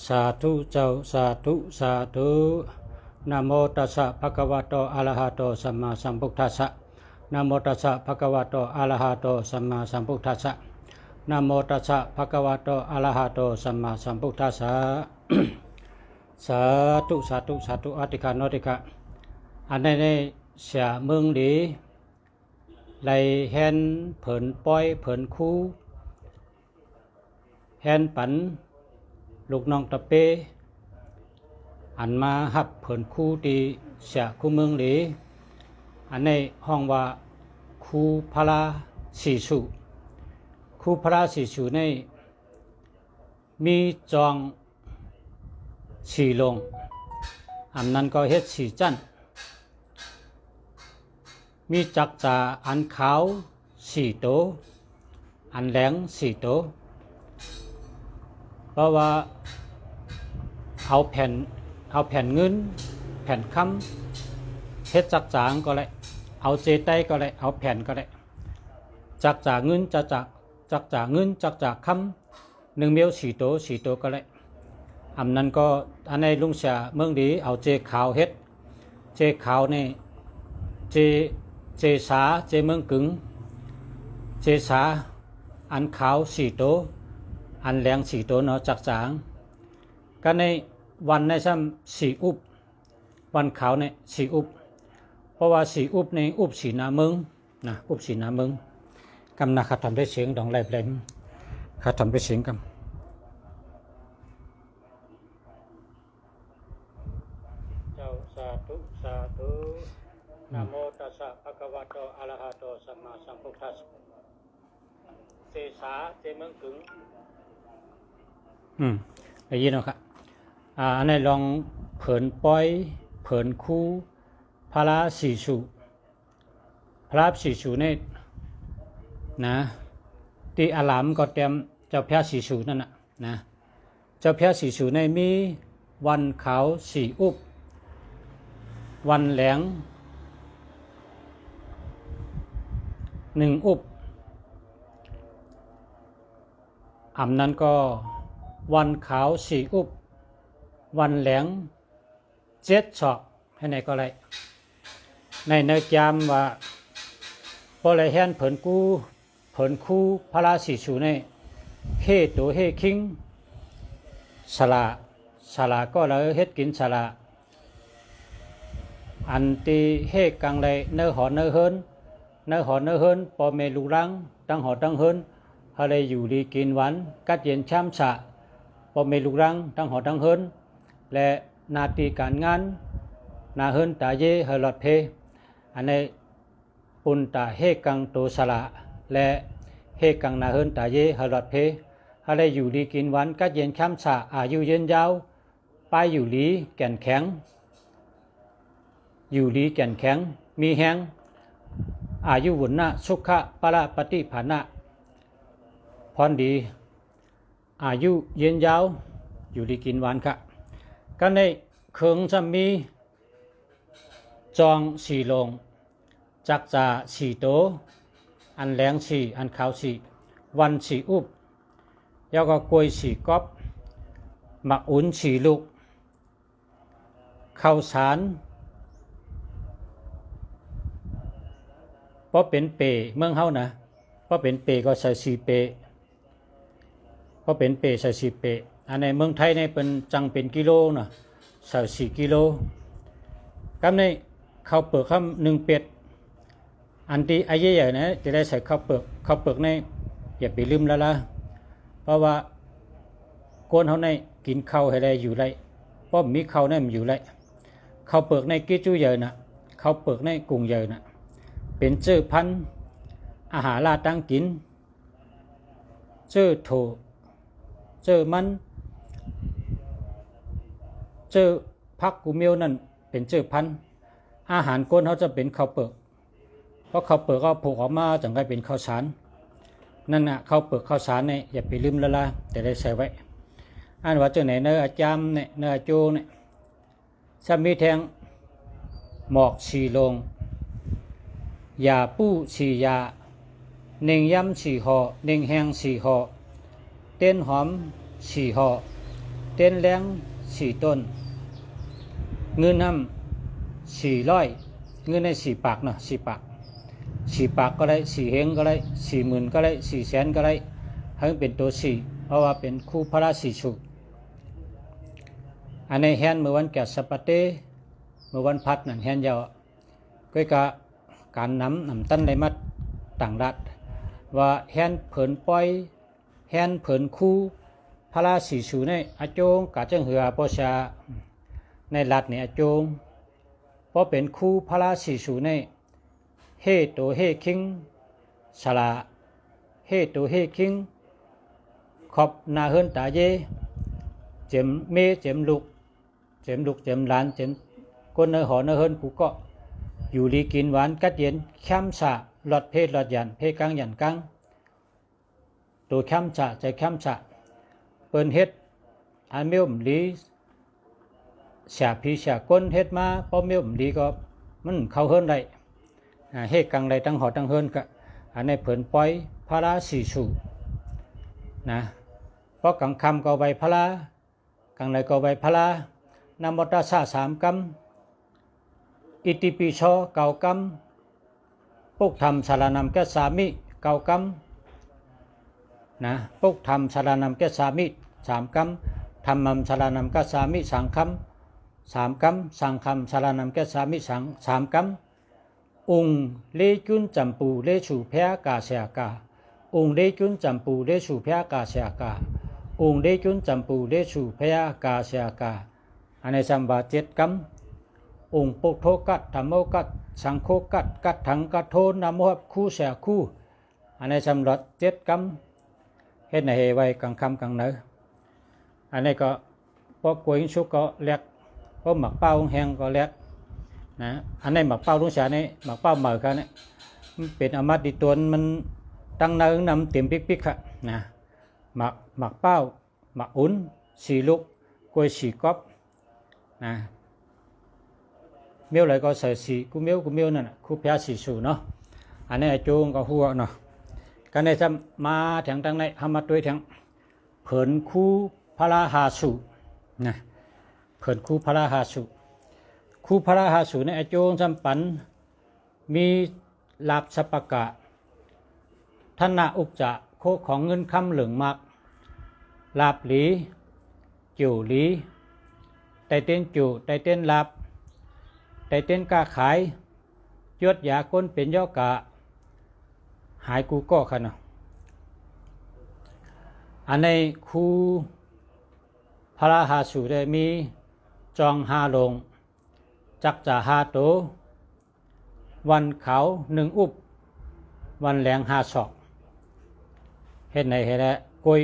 สาธุเจ้าสาธุสาธุนะโมตัสสะภะคะวะโตอะระหะโตสัมมาสัมพุทธัสสะนะโมตัสสะภะคะวะโตอะระหะโตสัมมาสัมพุทธัสสะนะโมตัสสะภะคะวะโตอะระหะโตสัมมาสัมพุทธัสสะ สาธุสาธุสาธุอธิกาโนติกะอันนี้เสียเมืองดีไลแฮนเผินป้อยเผินคู่แฮนปันลูกน้องตะเปอันมาหับเผินคู่ตีเสียคู่เมืองดีอันนี้ห้องว่าคู่พระสีสุคู่พระสีสุในมีจองสีลงอันนั้นก็เฮ็ดสีจันมีจักจ่าอันขาวสีโตอันแหลงสีโตเพราะว่าเอาแผ่นเงินแผ่นคำเฮ็ดจักจ่างก็เลยเอาเจไตก็เลยเอาแผ่นก็เลยจักจ่าเงินจักจ่าเงินจักจ่าคำหนึ่งเมียวสีโตก็เลยอันนั้นก็อันในลุงเสียเมืองดีเอาเจขาวเฮ็ดเจขาวนี่เจสาเจเมืองกึ่งเจสาอันขาวสีโตอันแหลงสีโตเนาะจักจางก็ในวันในซ้ำสีอุบวันขาวในสีอุบเพราะว่าสีอุบในอุบสีนาเมืองนะอุบสีนาเมืองกำนักขัดทำได้เสียงดองแหลบแหลมขัดทำได้เสียงกำเจ้าสาธุสาธุนะโมตัสสะภะคะวะโตอะระหะโตสัมมาสัมพุทธัสสะเจสาเจเมืองกึ่งได้ยินแล้วครับอันนี้ลองเผินป้อยเผินคู่พระสีสุพระสีสุนี่นะที่อารามก็เตรียมเจ้าพระสีสุนั่นนะเจ้าพระสีสุในมีวันขาวสีอุบวันแหลงหนึ่งอุบอันนั้นก็วันขาวสีอุบวันแหลงเจ็ดศอกให้ไหนก็ไรในเนื้อจามว่าพอไรแฮนเผินกู้เผินคู่พระราศีสูในเฮตัวเฮคิงสลาก็เลยเฮ็ดกินสลาอันตีเฮกังไรเนื้อหอเนื้อเฮินพอเมลูรังตั้งหอตั้งเฮินอะไรอยู่ดีกินหวานกัดเย็นช้ำสะพอเมลูรังตั้งหอตั้งเฮินและนาทีการงานนาเฮินตาเยเฮลอดเพอันในปุนตาเฮกังโตสละและเฮกังนาเฮินตาเยเฮลอดเพอะไรอยู่ดีกินหวานกัดเย็นช้ำสะอายุยืนยาวไปอยู่ดีแก่นแข็งอยู่ดีแก่นแข็งมีแหงอายุวุนนะสุขะปะปฏิภานะพรดีอายุยืนยาวอยู่ดีกินหวานค่ะก็ในเคืองจะมีจองสีลงจักจ่าสีโตอันแหลงสีอันขาวสีวันสีอุบแล้วก็กล้วยสีก๊อบหมักอุ่นสีลูกข้าวสารเพราะเป็นเปเมืองเฮานะเพราะเป็นเปก็ใส่สีเปเพราะเป็นเปใส่สีเปอันในเมืองไทยในเป็นจังเป็นกิโลนะใส่4 กิโลกำในข้าวเปลือกคำ1 เป็ดอันที่ไอ้ใหญ่ๆนะจะได้ใส่ข้าวเปลือกในอย่าไปลืมแล้วล่ะเพราะว่าก้นเขาในกินข้าวให้ได้อยู่ไรเพราะมีข้าวในมันอยู่ไรข้าวเปลือกในกิจูใหญ่นะข้าวเปลือกในกุ้งใหญ่นะเป็นเจ้อพันอาหารลาตั้งกินเจ้อโถเจ้อมันเจ้อพักกูเมียวนั่นเป็นเจ้อพันอาหารก้นเขาจะเป็นข้าวเปลือกเพราะข้าวเปลือกก็ผูกออกมาจังไงเป็นข้าวสารนั่นน่ะข้าวเปลือกข้าวสารเนี่ยอย่าไปลืมละละแต่ได้ใส่ไว้อันว่าเจ้าไหนเนื้อจามเนี่ยเนื้อโจเนี่ยสามีแทงหมอกสีลงยาปู้สียาเน่งย้ำสีห่อเน่งแห้งสีห่อเต้นหอมสีห่อ เต้นแรง4 ต้นเงินนำ400เงินใน4 ปากเนาะ4 ปาก4 ปากก็ได้4 เฮงก็ได้40,000ก็ได้4 แสนก็ได้ให้เป็นตัว4เพราะว่าเป็นคู่พระราศีสุอันในแฮนเมื่อวันแก่สปเตเมื่อวันพัดนั่นแฮนยาวก็การนำตั้นได้มาต่างรัฐว่าแฮนเผินปล่อยแฮนเผินคู่พระราศีสุในอาโจงกาจังเหือปชาในรัฐเนี่ยอาโจงเพราะเป็นคู่พระราศีสุในเฮโตเฮคิงสละเฮโตเฮคิงขอบนาเฮินตาเยเจมเมเจมลุกเจมหลานเจมก้นเนอหอเนอเฮินกูก็อยู่ดีกินหวานกัดเย็นแคมสะหลอดเพศหลอดยันเพศกลางยันกลางตัวแคมสะใจแคมสะเปิ้นเฮ็ดอันเมียวมลีเสียพีเสียก้นเฮ็ดมาพอเมียวมลีก็มันเข้าเฮินได้เฮ็ดกลางใดตั้งหอตั้งเฮินก็อันในเผินปล่อยพระราศีสุนะเพราะกลางคำก็ใบพระลากลางในก็ใบพระลานามตัสสะ3 กำอิติปิโส9 กำปุกธรรมสารนำแก่สามิ9 กำนะปุกธรรมสารนำแก่สามิ3 กำธรรมัมสารนำแก่สามิ3 คำ3 กำสังคำสารนำแก่สามิ3 กำองค์เลจุนจำปูเลชูเพกาเสียกาองค์เลจุนจำปูเลชูเพกาเสียกาองค์เลจุนจำปูเลชูเพกาเสียกาอันในสัมบา7 กำองค์ปุถโธกัดธรรมโอกัดสังโฆกัดถังกัดโทนามโมคู่เสียคู่อันในสัมรัด7 กำเฮ็ดในเฮไว้กลางคำกลางเนื้ออันนี้ก็พอกวยชุกก็เล็กพอหมักเป้าแห้งก็เล็กนะอันนี้หมักเป้าลุงเสียนี่หมักเป้าเหมือกันนี่เป็นอมัดดิตวนมันตั้งเนื้อนำเต็มปิ๊กค่ะนะหมักเป้าหมักอุ่น4 ลูกกวย4 ก๊อบนะเมียวเลยก็ใส่กูเมียวนั่นคู่พระศีสุเนาะอันนี้โจงก็หัวเนาะกันในจะมาถึงทางในทำมาด้วยถึงเผินคู่พระราหาสุนะเผินคู่พระราหาสุคู่พระราหาสุในโจงจำปันมีลาบสปกะท่านนาอุกจะโคของเงินคำเหลืองมากลาบหลีจิ๋วหลีไตเต้นจิ๋วไตเต้นลาบไตเต้นกาขายยดยาก้นเป็นย่อกะหายกูก็ขนาดอันในคูพระราหาสุได้มีจอง5 ลงจักจ่า5 โตวันเขา1 อุบวันแหลง5 ศอกเฮ็ดในเฮ็ดแล้วกล้วย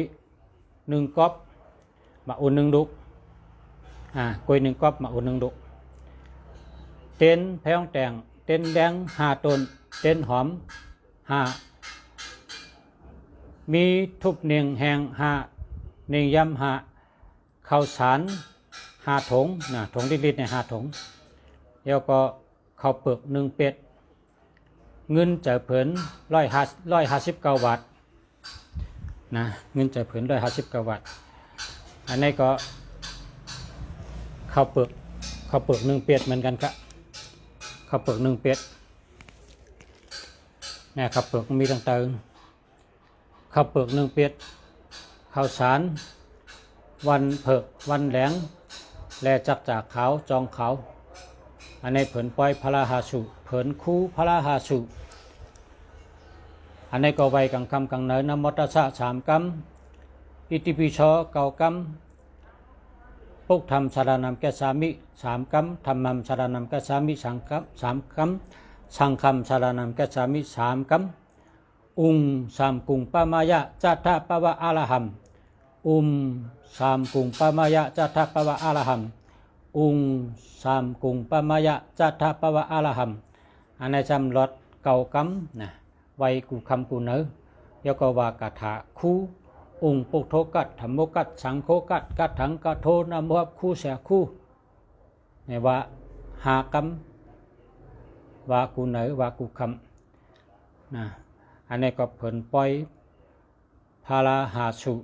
1 ก๊อบมาอุ่น1 ดุกกล้วย1 ก๊อบมาอุ่น1 ดุกเต้นแพงแต่งเต้นแดง5 ต้นเต้นหอม5มีทุบเนียงแหง5เนียงยำข้าวสาร5 ถุงนะถุงลิตรเนี่ย5 ถุงแล้วก็ข้าวเปลือก1 เป็ดเงินจ่ายเผิน159 บาทนะเงินจ่ายเผิน159 บาทอันนี้ก็ข้าวเปลือก1 เป็ดเหมือนกันครับข้าวเปลือก1 เป็ดเนี่ยข้าวเปลือกมีต่างเติมข้าวเปลือก1 เป็ดข้าวสารวันเผือกวันแหลงแลจักจากขาวจองขาวอันนี้เผินปล่อยพระราหาสุเผินคู่พระราหาสุอันนี้ก็ไว้กลางคำกลางเนินนโมตัสสะ3 กำอิติปิโส9 กำปุกธรรมสารนำแก่สามิ3 กำธรรมัมสารนำแก่สามิ3 กำสังฆัมสารนำแก่สามิ3 กำองค์3 กุงปามายะจัตถะปวะอรหัม3 กุงปามายะจัตถะปวะอรหัม3 กุงปามายะจัตถะปวะอรหัมอันนี้จำรถ9 กำนะไว้กูคำกูเนื้อแล้วก็ว่ากถาคู่องค์ปุถโธกัดธรรมโมกัดสังโฆกัดถังกัดโทนามโมคู่เสียคู่เนี่ยว่า5 กำว่ากูเนื้อว่ากูคำนะอันนี้ก็เผินปล่อยพระราหาสุ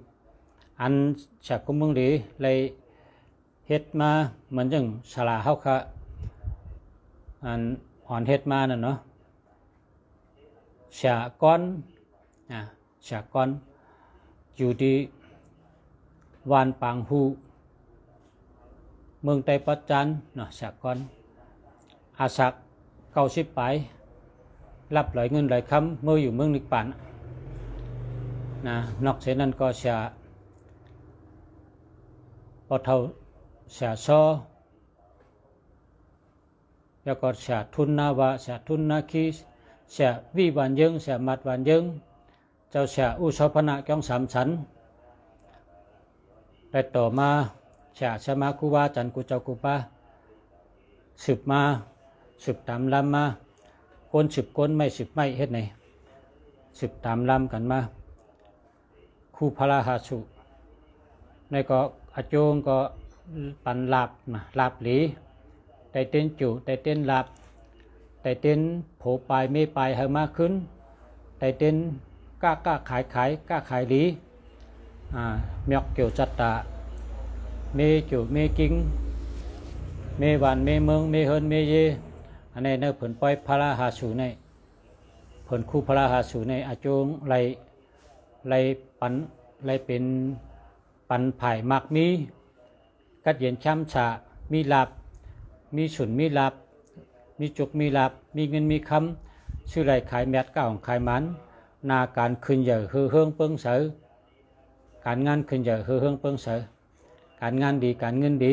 อันจากกุมมึงดีเลยเฮ็ดมาเหมือนจังสลาเฮาค่ะอันอ่อนเฮ็ดมานั่นเนาะชาก้อนชาก้อนอยู่ที่วานปางฮูเมืองไต้ปัจจันเนาะชาก้อนอาศัก90 ปลายรับหลายเงินหลายคำเมื่ออยู่เมืองนิปปานนะนอกจากนั้นก็ชาปอเท่าชาซอแล้วก็ชาทุนนาวะชาทุนนาคีชาวิวันยึงชามัดวันยึงเจ้าชาอุสพนะก้อง3 ชั้นและต่อมาชาชมาคุวาจันกุเจ้ากุปาสืบมาสืบตามลำมาคนสืบคนไม่สืบไม่เฮ็ดไหนสืบตามลำกันมาคู่พระราหาสุในก็อาจงก็ปันลาบลาบหลีแต่เต้นจุแต่เต้นลาบแต่เต้นโผปลายไม่ปลายให้มากขึ้นแต่เต้นกล้าขายกล้าขายหลีเมียกเกี่ยวจัตตาเมจุเมกิงเมวันเมเมืองเมเฮินเมเยอันนี้เนื้อผลปล่อยพระราหาสุในผลคู่พระราหาสุในอาจงไล่ปันไล่เป็นปันไผ่มักมีกัดเย็นช้ำฉามีลาบมีฉุนมีลาบมีจุกมีลาบมีเงินมีคำชื่อไรขายแมดก้าของขายมันนาการขึ้นใหญ่เฮืองเปิ้งเสือการงานขึ้นใหญ่เฮืองเปิ้งเสือการงานดีการเงินดี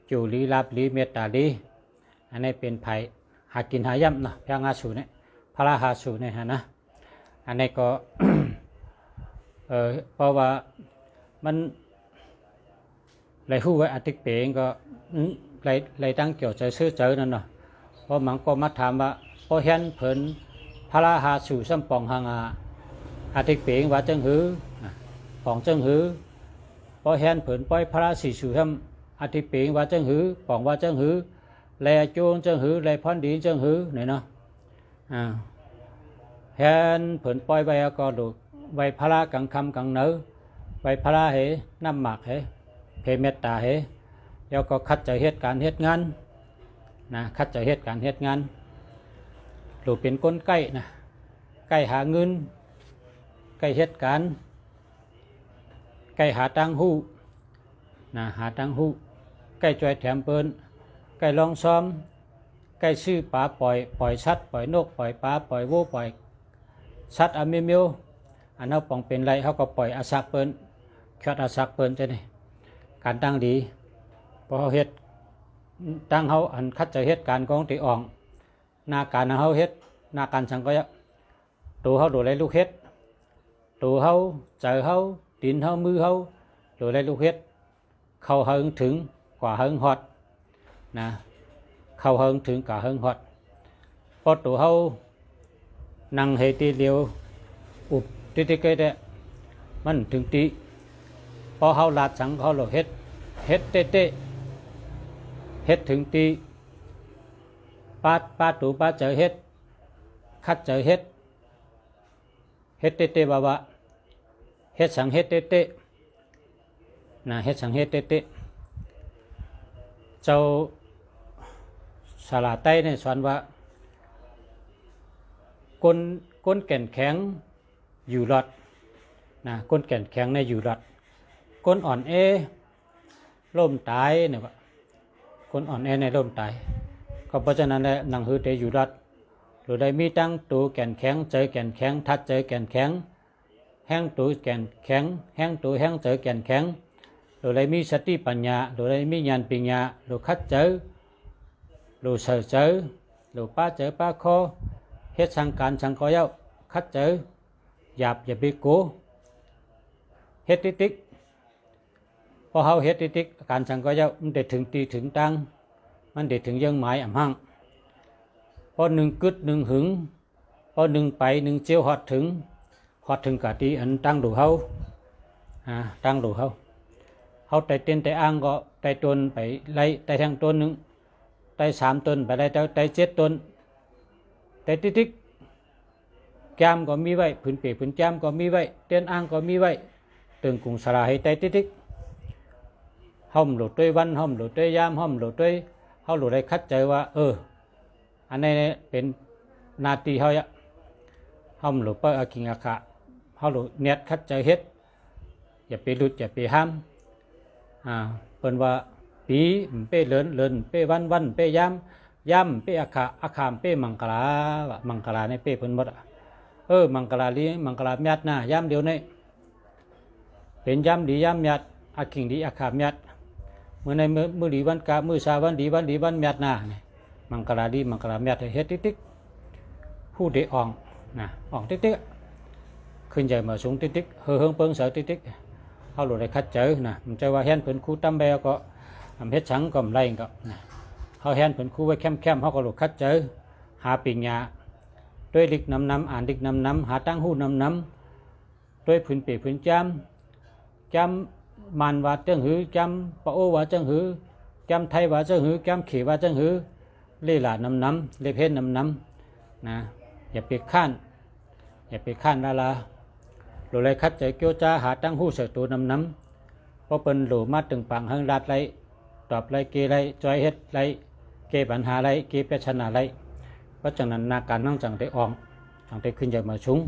จูลีลาบลีเมตตาลีอันนี้เป็นไผ่หากินหาย่ำนะพระงาสูเนี่ยพระราหาสูเนี่ยนะอันนี้ก็ เพราะว่ามันไรหู้ไว้อติกเปงก็ไรตั้งเกี่ยวใจซื้อเจอนั่นเนาะเพราะมันก็มาถามว่าพอเห็นเผินพระราหาสู่ซ้ำปองหางอติกเปงว่าจังหือปองจังหือพอเห็นเผินปล่อยพระราศีสู่ซ้ำอติกเปงว่าจังหือปองว่าจังหือแลโจงจังหือแลพรดีจังหือเนี่ยเนาะเห็นเผินปล่อยไว้ก็ดูไว้พระกังคำกังเนื้อไว้พระเหน้ำหมักเหเพเมตตาเหแล้วก็คัดจะเหตุการณ์เหตุงานนะคัดจะเหตุการณ์เหตุงานหรือเป็นก้นใกล้นะใกล้หาเงินใกล้เหตุการณ์ใกล้หาตังหูนะหาตังหูใกล้จอยแถมเปิ้นใกล้ลองซ้อมใกล้ซื้อปลาปล่อยสัตว์ปล่อยนกปล่อยปลาปล่อยวัวปล่อยสัตว์อเมียวอันเขาปองเป็นไรเขาก็ปล่อยอาศักเปิ้นแค่อาศักเปิ้นจะนี่การตั้งดีพอเขาเฮ็ดตั้งเขาอันคัดจะเฮ็ดการกองตีอ่องนาการเขาเฮ็ดนาการสังก็ตัวเขาดูแลลูกเฮ็ดตัวเขาใจเขาดินเขามือเขาดูแลลูกเฮ็ดเข้าเฮิงถึงกว่าเฮิงฮอดนะเข้าเฮิงถึงกว่าเฮิงฮอดพอตัวเขานั่งให้ตีเดียวอุบตีเกยมันถึงตีพอเขาลาดสังเขาหลเฮ็ดเตะเฮ็ดถึงตีปาตูปาเจอเฮ็ดคัดเจอเฮ็ดเตะบ่าเฮ็ดสังเฮ็ดเตะนะเฮ็ดสังเฮ็ดเตะเจ้าสลาไต้ในสอนว่าก้นแก่นแข็งอยู่รอดนะก้นแก่นแข็งในอยู่รอดก้นอ่อนแอล่มตายเนี่ยว่าคนอ่อนแอในล่มตายก็เพราะฉะนั้นแหละหนังหือเตอยู่รัดหรือได้มีตั้งตัวแก่นแข็งเจอแก่นแข็งทัดเจอแก่นแข็งแห้งตัวแก่นแข็งแห้งตัวแห้งเจอแก่นแข็งหรือได้มีสติปัญญาหรือได้มีญาณปัญญาหรือคัดเจอหรือเสือเจอหรือป้าเจอป้าคอเฮ็ดสังการสังกอยเอาคัดเจอหยาบอย่าไปโกเฮ็ดติ๊กพอเขาเฮ็ดติ๊กการสังก็จะมันเด็ดถึงตีถึงตังมันเด็ดถึงยังหมายอ่ำหั่งพอหนึ่งกึดหนึ่งหึงพอหนึ่งไปหนึ่งเจียวหอดถึงกะตีอันตั้งดูเขาตั้งดูเขาไต่เต้นไต่อ่างก็ไต่ตนไปไล่ไต่ทางตนหนึ่งไต่3 ตนไปไล่ไต่7 ตนไต่ติ๊กแก้มก็มีไว้ผืนเปียผืนแก้มก็มีไว้เต้นอ่างก็มีไว้ ตึงกุงสลาให้ใจติ๊กห้อมหลุดด้วยวันห้อมหลุดด้วยยามห้อมหลุดด้วยเขาหลุดได้คัดใจว่าอันนี้เป็นนาทีเขาอะห้อมหลุดเพื่อกิงอาคาเขาหลุดเน็ตคัดใจเฮ็ดอย่าไปหลุดอย่าไปห้ามเป็นว่าปีเป้เลินเป้วันเป้ยามเป้อาคามเป้มังกลาในเป้เพิ่นหมดมังกลาลีมังกลาเมียดนะยามเดียวนี่เป็นยามดียามเมียดอาคิงดีอาคาเมียดเมื่อในมือดีวันกามือชาวันดีวันเมียดนะมังกลาดีมังกลาเมียดเฮ็ดติ๊กผู้เดอ่องนะอ่องติ๊กขึ้นใจมาสูงติ๊กเฮืองเปิงเสือติ๊กเขาหลุดได้คัดเจอนะมันจะว่าเห็นเพิ่นคู่ตั้มแบก็เฮ็ดสังก็ไรก็เขาเห็นเพิ่นคู่ไว้เข้มเขาก็หลุดคัดเจอหาปิงยาด้วยดิกน้ำอ่านดิกน้ำหาตั้งหูน้ำด้วยพื้นเปียพื้นจำมันว่าจังหือจำปะโอว่าจังหือจำไทยว่าจังหือจำเขว่าจังหือเล่หลาน้ำเล่เพชรน้ำนะอย่าไปข้านดาราหลุดเลยคัดใจเกี่ยวจ้าหาตั้งหูเสือตัวน้ำเพราะเป็นหลุดมาตึงปังหังรัดไรตอบไรเกไรจอยเฮ็ดไรเกปัญหาไรเกเปชนะไรเพราะฉะนั้นนาการนั่งจังได้อ่องจังได้ขึ้นจากมาชุ้ง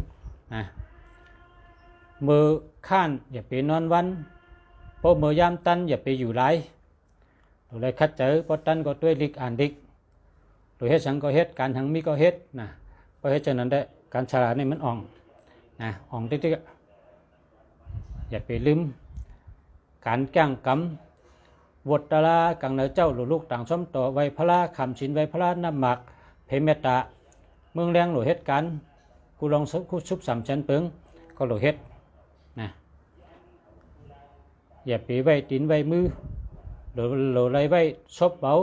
นะมือข้านอย่าไปนอนวันเพราะมือยามตันอย่าไปอยู่ไรหลุดเลยคัดใจเพราะตันก็ด้วยลิกอ่านดิกหลุดเฮ็ดสังก็เฮ็ดการหังมีก็เฮ็ดนะเพราะฉะนั้นได้การฉลาดนี่มันอ่องนะอ่องติ๊กอย่าไปลืมการแก้งกำวดตาลากังเนเจ้าลูกต่างสมต่อไว้พระคำชินไว้พระน้ำหมักเพเมตตาเมืองแรงหลุดเฮ็ดกันกูลองคู่ชุบสามชั้นเปิงก็หลุดเฮ็ดนะอย่าไปไว้ตีนไว้มือหลุดไรไว้ซบเบา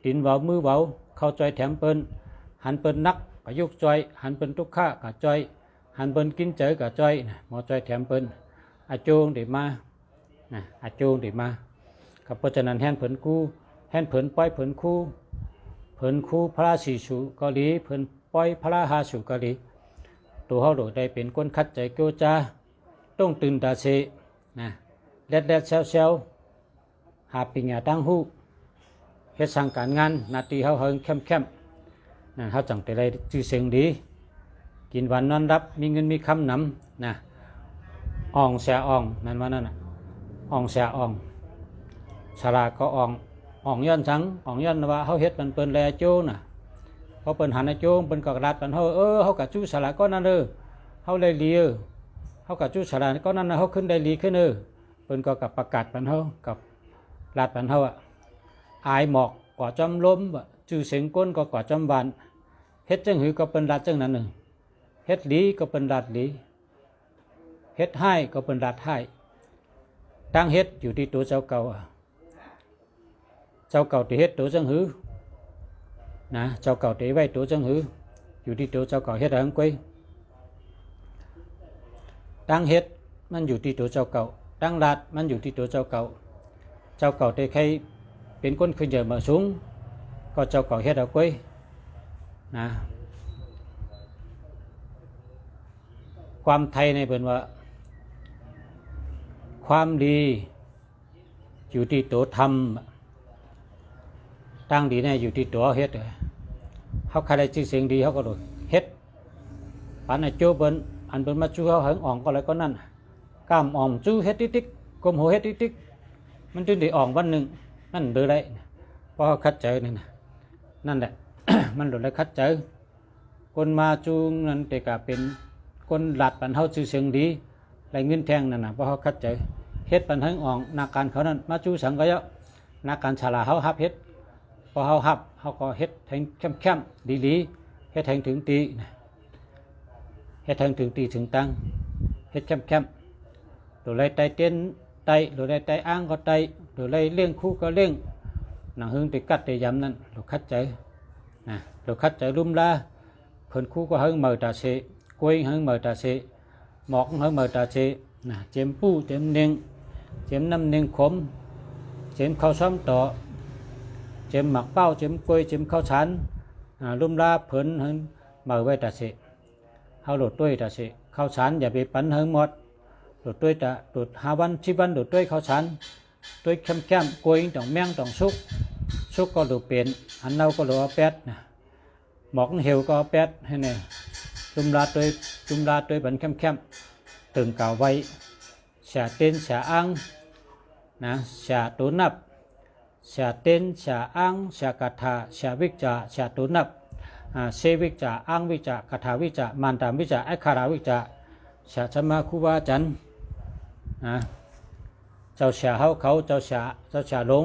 ตีนเบามือเบาเข้าใจแถมเปิ้นหันเปิ้นนักก็ยุกจอยหันเปิ้นทุกข้าก็จอยหันเปิ้นกินเจอก็จอยหมอจอยแถมเปิ้นอาโจงได้มาอาโจงได้มาครับเพราะฉะนั้นแห่นเผินคู่แห่นเผินป้อยเผินคู่พระสีสูเกาหลีเผินป้อยพระหาสูเกาหลีตัวเขาโดดได้เป็นคนคัดใจเกียวจ้าต้องตื่นตาเสแดดเซลหาปิญญาตั้งหูเฮ็ดสั่งการงานนาทีเขาเฮิงเข้มเขาจังแต่ไรชื่อเสียงดีกินวันนอนรับมีเงินมีคำนำอ่องแสอ่องนั่นว่านั่นอ่องแสอ่องสลาก็อ่องย้อนสังอ่องย้อนว่าเขาเฮ็ดมันเปิ้นแลโจเขาเปิ้นหันโจเปิ้นก็กระดาษปันเขากับจู้สลาก็นั่นเขาเลยเลียเขากับจู้สลาก็นั่นเขาขึ้นได้ลีขึ้นเปิ้นก็กับประกาศปันเขากับลาดปันเขาอายหมอกก่อจำล้มจื้อเสียงก้นก็ก่อจำบานเฮ็ดจังหือก็เป็นลาดจังนั้นเฮ็ดลีก็เป็นลาดลีเฮ็ดให้ก็เป็นลาดให้ตั้งเฮ็ดอยู่ที่ตัวเจ้าเก่าที่เฮ็ดตัวจังหือนะเจ้าเก่าที่ไว้ตัวจังหืออยู่ที่ตัวเจ้าเก่าเฮ็ดหังกุ้ยตั้งเฮ็ดมันอยู่ที่ตัวเจ้าเก่าตั้งลาดมันอยู่ที่ตัวเจ้าเก่าที่ใครเป็นคนขึ้นเยอะมาสูงก็เจ้าเก่าเฮ็ดเอากุ้ยนะความไทยในเป็นว่าความดีอยู่ที่ตัวทำตั้งดีเนี่ยอยู่ที่ตัวเฮ็ดเขาใครได้ชื่อเสียงดีเขาก็โดดเฮ็ดปันไอ้โจเปิ้นอันเปิ้นมาจู้เขาเหิงอ่องก็อะไรก็นั่นกล้ามอ่องจู้เฮ็ดติ๊กกลมหัวเฮ็ดติ๊กมันจึงได้อ่องวันหนึ่งนั่นเดือไรเพราะเขาคัดเจอนี่นะนั่นแหละ มันโดดเลยคัดเจอคนมาจูงนั่นแต่กะเป็นคนหลัดปันเขาชื่อเสียงดีไรเงินแทงนั่นนะเพราะเขาคัดเจอเฮ็ดปันเหิงอ่องนาการเขานั่นมาจู้สังก็เยอะนาการฉลาเขาฮับเฮ็ดพอเขาฮับเขาก็เฮ็ดแทงเข้มดีเฮ็ดแทงถึงตีเฮ็ดแทงถึงตีถึงตังเฮ็ดเข้มโดยไรไตเต้นไตโดยไรไตอ้างก็ไตโดยไรเลี้ยงคู่ก็เลี้ยงหนังหึงติกัดติยำนั่นเราคัดใจเราคัดใจลุ่มลาเพิ่นคู่ก็หึงเมื่อตาเสกล้วยหึงเมื่อตาเสหมอกหึงเมื่อตาเสเจ็มปูเจ็มเนียงเจ็มน้ำเนียงขมเจ็มข้าวซ้ำต่อเจ็มหมักเป้าเจ็มกล้วยเจ็มข้าวฉันลุ่มลาเพิ่นหึงเมื่อไว้ตาเสเขาโหลดด้วยตาเสข้าวฉันอย่าไปปั่นหึงหมด โดดด้วยจะโดด5 วัน10 วันโดดด้วยเขาฉันด้วยเข้มๆกล้วยต้องแมงต้องสุกก็โดดเป็นอันเราก็โดดเอาแปดนะหมอกเหี่ยวก็เอาแปดให้เนี่ยจุ่มลาด้วยบันเข้มตึงเก่าไว้เสียเต้นเสียอังนะเสียตุนับเสียเต้นเสียอังเสียกถาเสียวิจาเสียตุนับเสวิจาอังวิจากถาวิจามันตามวิจาไอคาราวิจาเสียสมาคุบาจันนะเจ้าเสียเขาเจ้าเสียลง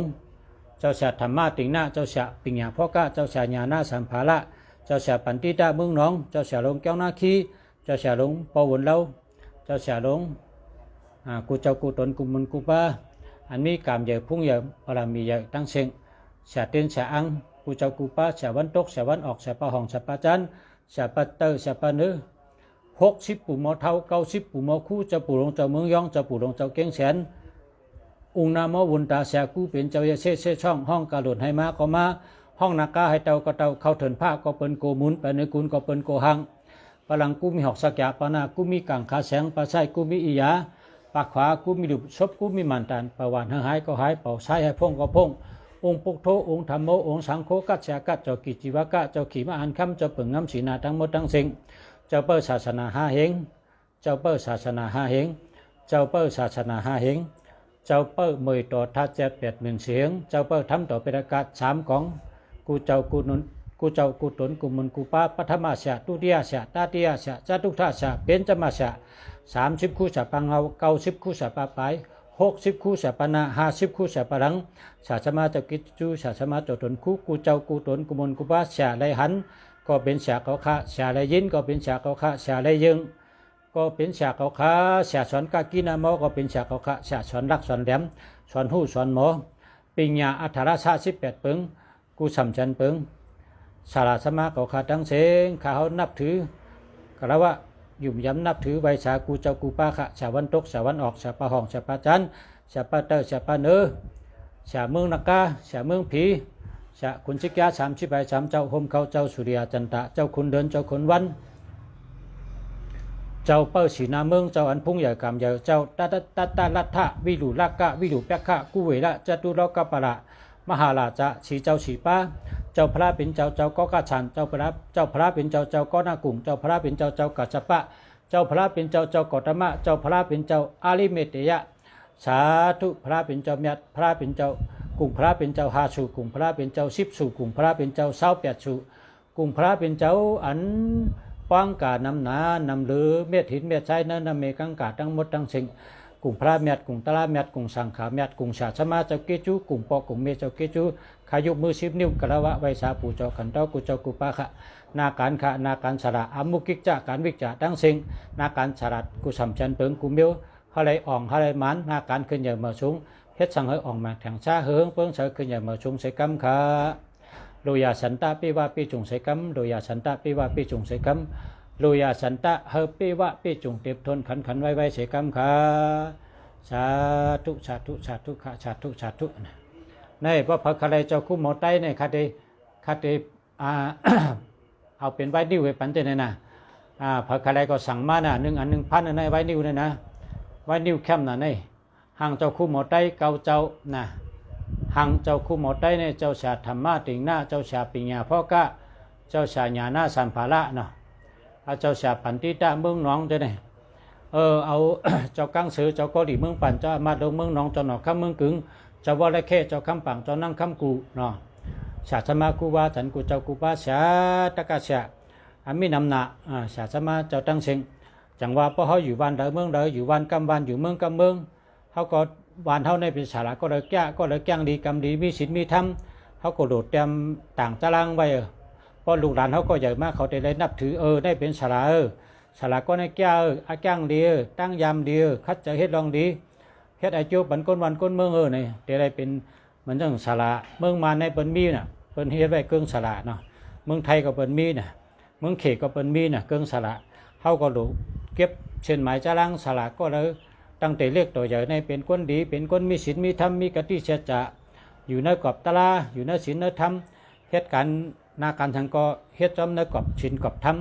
เจ้าเสียธรรมะติงหน้าเจ้าเสียปิญญาพ่อกะเจ้าเสียญาณสัมภาระเจ้าเสียปันติตาเมืองน้องเจ้าเสียลงแก้วนาคีเจ้าเสียลงปวนเล่าเจ้าเสียลงกูเจ้ากูตนกูมุนกูป้าอันนี้กามเยอะพุ่งเยอะพลามีเยอะตั้งเสียงเสียเต้นเสียอังกูเจ้ากูป้าเสียวันตกเสียวันออกเสียปะห้องเสียปะจันเสียปะเตอเสียปะเนื้อ60 ปู่หมอเท่า90 ปู่หมอคู่เจ้าปู่หลวงเจ้าเมืองยองเจ้าปู่หลวงเจ้าเก่งแสนองค์นามวุนตาเสียกูเป็นเจ้าเยเซ่ช่องห้องกระโดดให้มาก็มาห้องนักกาให้เตาก็เตาเข้าเถินผ้าก็เป็นโกมุนไปในกุลก็เป็นโกหังพลังกูมีหอกสักยาปนากูมีกังขาแสงปลาไส้กูมีอียาปากขวากูมีดุศพกูมีมันตันประวันหายก็หายเป่าใช้ให้พงก็พงองค์ปุกโทองค์ธรรมโมองค์สังโฆกัจฉากัจเจ้ากิจิวกะเจ้าขีมาอันคำเจ้าเปิงงำศีนาทั้งหมดทั้งสิ่งเจ้าเปิดศาสนา5 เหงเจ้าเปิดศาสนา5 เหงเจ้าเปิดศาสนา5 เหงเจ้าเปิดมวยต่อทัดเจ็ด8,000 เสียงเจ้าเปิดทำต่อเป็นอากาศ3 ของกูเจ้ากูนุนกูเจ้ากูตนกูมุนกูป้าปัทมาเสะตุติยาเสะตาติยาเสะจตุทัสสะเป็นจมาเสะ30 คู่สะปังเฮา90 คู่สะปาไป60 คู่สะปนา50 คู่สะปะหลังสะสมาเจ้ากิจจูสะสมาเจ้าตนคู่กูเจ้ากูตนกูมุนกูป้าเสะไรหันก็เป็นเสะเขาคะเสะไรยินก็เป็นเสะเขาคะเสะไรยึงก็เป็นเสะเขาคะเสะสอนกากินาโมก็เป็นเสะเขาคะเสะสอนรักสอนแหลมสอนหู้สอนหมอปิญญาอัฏฐราชา18 ปึงกูสำชันปึงสาราสมาเขาขาตั้งเสงข้าเขานับถือกล่าวว่ายุ่มย้ำนับถือไว้สากูเจ้ากูป้าขะสาวันตกสาวันออกสาปะห้องสาปะจันสาปะเตอสาปะเนอสาเมืองนักกาสาเมืองผีสาคุณชิกยา30 ใบ3 เจ้าโฮมเขาเจ้าสุริยาจันตะเจ้าคุณเดินเจ้าคุณวันเจ้าเป้าสีนาเมืองเจ้าอันพุ่งใหญ่กำใหญ่เจ้าตาลัทธะวิรุลักกะวิรุแปกขะกุเวละจตุรกปะละมหาราชสีเจ้าสีป้าเจ้าพระเป็นเจ้าก็กาชันเจ้าพระเป็นเจ้าก็นากุงเจ้าพระเป็นเจ้ากัจจปะเจ้าพระเป็นเจ้ากตมะเจ้าพระเป็นเจ้าอาลิเมตยะสาธุพระเป็นเจ้าเมียดพระเป็นเจ้ากุงพระเป็นเจ้า5 สุกุงพระเป็นเจ้า10 สุกุงพระเป็นเจ้า28 สุกุงพระเป็นเจ้าอันป้องกานำหนานำลือเม็ดหินเม็ดใช้นั้นนำเมกังกาทั้งหมดทั้งสิ่งกุ่งพระเมียดกุ่งตลาเมียดกุ่งสังขาเมียดกุ่งชาชมาเจ้าเกจูกุ่งปอกุ่งเมเจ้าเกจูขายุมือ10 นิ้วกระวะไวสาปูเจ้าขันเต้ากูเจ้ากูปาขะนาการขะนาการสระอามุกิกจาการวิจาทั้งสิ่งนาการสลัดกูสำชันเปิงกูเมียวเขาเลยอ่องเขาเลยมันนาการขึ้นใหญ่มาสูงเฮ็ดสังเฮอ่องมาแถงชาเฮืองเปิงเสือขึ้นใหญ่มาสูงใส่กำขาโลยาสันตาปีว่าปีจุงใส่กำโลยาสันตาปีว่าปีจุงใส่กำโลยาสันตะเฮปีว่าปีจุงเต็บทนขันไว้ใส่กำขาสาธุสาธุสาธุขะสาธุสาธุในพระพระคาเจ้าคู่หมอไตในคาเตเอาเป็นไว้นิ้วไว้ปันเตนะพระคาก็สั่งมาน่ะ1 อัน 1,000ในไว้นิ้วนะไว้นิ้วแคมน่ะในห่างเจ้าคู่หมอไตเก่าเจ้านะห่างเจ้าคู่หมอไตในเจ้าชาธรรมะติงหน้าเจ้าชาปิญญาพ่อกะเจ้าชาญาณสัมภาระเนาะเจ้าชาปันติตะเมืองน้องเจ้าเนี่ยเอาเจ้ากังสือเจ้าก็หลีเมืองปั่นเจ้ามาดงเมืองน้องเจ้าหนอกข้ามเมืองกึ่งเจ้าวอลเค่เจ้าคำปังเจ้านั่งคำกูเนาะศาสมากูวาฉันกูเจ้ากูป้าเสียตะกาเสียอามีนำหนาศาสมาเจ้าตั้งเสียงจังว่าพอเขาอยู่วันเดอเมืองเดออยู่วันกำวันอยู่เมืองกำเมืองเขาก็วันเท่าในเป็นสาระก็เลยแก้งดีกำดีมีศีลมีธรรมเขาก็โดดเตรียมต่างตารางไว้พอลูกหลานเขาก็ใหญ่มากเขาจะได้นับถือได้เป็นสาระสาระก็ในแก้อาแก้งดีตั้งยามดีคัดจะเฮ็ดลองดีเฮ็ดไอโจบันก้นวันก้นเมืองนี่จะได้เป็นเหมือนจังสาระเมืองมาในเปิ้นมีน่ะเปิ้นเฮ็ดไว้เกิงสาระเนาะเมืองไทยก็เปิ้นมีน่ะเมืองเขตก็เปิ้นมีน่ะเกิงสาระเฮาก็ดูเก็บเช่นหมายจารังสาระก็เลยตั้งแต่เรียกตัวใหญ่ในเป็นคนดีเป็นคนมีศีลมีธรรมมีกติเสจะอยู่ในกรอบตะลาอยู่ในศีลในธรรมเฮ็ดการนาการทางก็เฮ็ดจำในกรอบศีลกรอบธรรม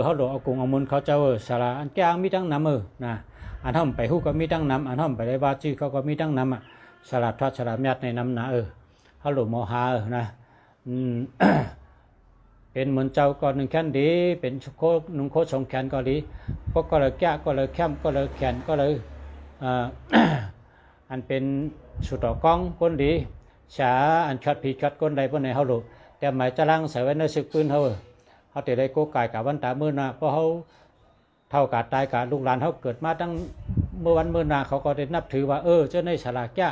เฮาโดเอากุงเอามุนเขาเจ้าสาระอันแก้งมีทั้งนำนะเ อันห้อมไปฮู้ก็มีตั้งนำอันห้อมไปได้ว่าชื่อเขาก็มีตั้งนำอ่ะสลัดทอดสลัดยัดในน้ำนะเขาหลุมโมหานะเป็นเหมือนเจ้าก็หนึ่งแขนดีเป็นโคนุ่งโคสองแขนก็ดีก็เลยแก้ก็เลยแคมก็เลยแขนก็เลยอันเป็นสุดต่อกล้องคนดีฉาอันช็อตผีช็อตคนใดคนไหนเขาหลุแต่หมายจะลังใส่ไว้ในศึกปืนเขาติได้โกกายกับวันตามือนะเพราะเขาเท่ากับตายกับลูกหลานเขาเกิดมาตั้งเมื่อวันเมื่อนาเขาก็ได้นับถือว่าเจ้าในฉลาดแก่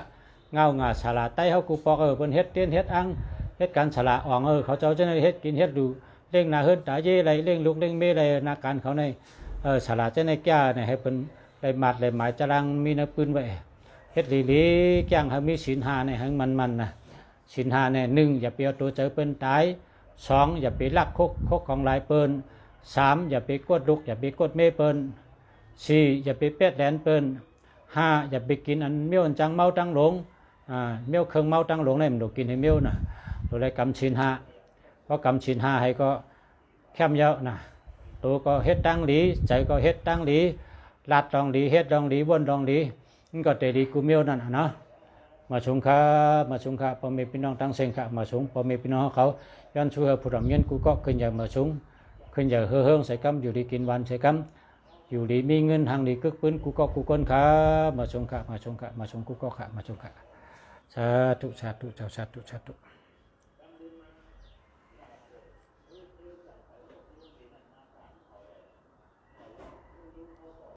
เงาหงาฉลาดไต้เขากูปอกเป็นเฮ็ดเตี้ยนเฮ็ดอังเฮ็ดการฉลาดอ่องเขาเจ้าในเฮ็ดกินเฮ็ดดูเร่งนาเฮ็ดตาเย่ไรเร่งลูกเร่งเมย์ไรนาการเขาในฉลาดเจ้าในแก่เนี่ยให้เป็นไรมัดไรหมายจะลังมีในปืนไว้เฮ็ดลีแก่งเขามีศีลหาในหังมันนะศีลหาเนี่ยหนึ่งอย่าไปเอาตัวเจอเป็นตายสองอย่าไปลักคกของลายเปิ้นสามอย่าไปกดลุกอย่าไปกดเมย์เปิ้นสี่อย่าไปเป็ดแดนเปิ้นห้าอย่าไปกินอันเมี่ยวจังเมาจังหลงเมี่ยวเครื่องเมาจังหลงเนี่ยมันดูกินให้เมี่ยวนะตัวได้กำศีลหาเพราะกำศีลหาให้ก็แคมเยอะนะตัวก็เฮ็ดตั้งหลีใจก็เฮ็ดตั้งหลีลาดรองหลีเฮ็ดรองหลีวนรองหลีมันก็เตดีกูเมี่ยวนั่นนะมาชงข้าพ่อแม่พี่น้องตั้งเสียงข้ามาชงพ่อแม่พี่น้องเขาย้อนช่วยผู้ดำเนินกูก็ขึ้นอย่างมาชงขึ้นอย่างเฮืองใส่กำอยู่ดีกินวันใส่กำอยู่ดีมีเงินทางดีกึกปืนกูก็กูก้นข้ามาชงกูก็ข้ามาชงข้าสาธุเจ้าสาธุ